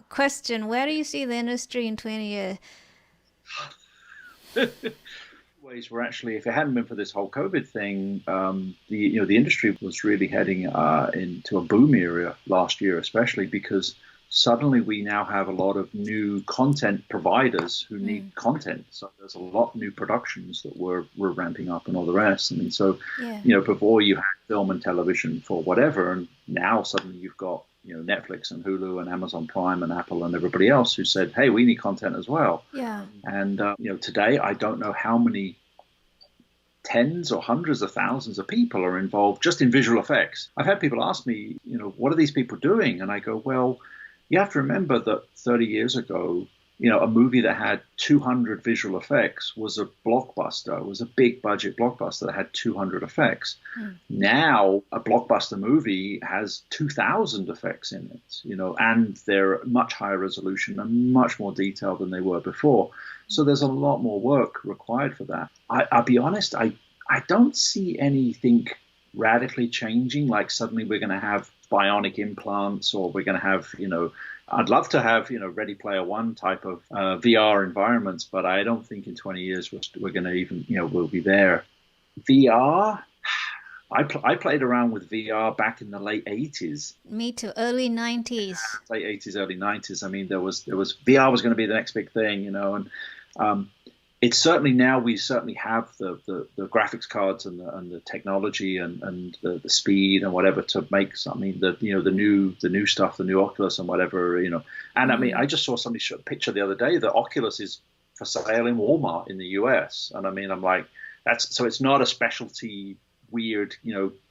Question, where do you see the industry in 20 years? Ways were actually, if it hadn't been for this whole COVID thing, the industry was really heading into a boom area last year, especially because suddenly we now have a lot of new content providers who need content. So there's a lot of new productions that we're ramping up and all the rest. I mean, so Yeah. before you had film and television for whatever, and now suddenly you've got Netflix and Hulu and Amazon Prime and Apple and everybody else who said, hey, we need content as well. Yeah. And today I don't know how many tens or hundreds of thousands of people are involved just in visual effects. I've had people ask me, what are these people doing? And I go, well, you have to remember that 30 years ago, a movie that had 200 visual effects was a blockbuster, was a big budget blockbuster that had 200 effects. Now, a blockbuster movie has 2,000 effects in it, and they're much higher resolution and much more detailed than they were before. So there's a lot more work required for that. I'll be honest, I don't see anything radically changing, like suddenly we're going to have bionic implants, or we're going to have, I'd love to have, Ready Player One type of VR environments, but I don't think in 20 years we're going to even, we'll be there. VR, I played around with VR back in the late 80s. Me too, early 90s. Late 80s, early 90s. I mean, there was VR was going to be the next big thing, and it's certainly now we certainly have the graphics cards and the technology and the speed and whatever to make something, the new stuff, the new Oculus and whatever, and I mean, I just saw somebody show a picture the other day that Oculus is for sale in Walmart in the US, and I mean, I'm like, so it's not a specialty weird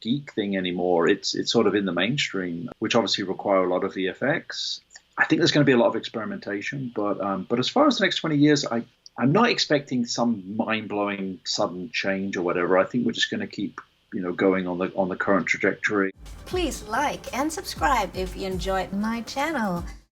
geek thing anymore. It's sort of in the mainstream, which obviously require a lot of VFX. I think there's going to be a lot of experimentation, but as far as the next 20 years, I'm not expecting some mind-blowing sudden change or whatever. I think we're just going to keep, going on the current trajectory. Please like and subscribe if you enjoyed my channel.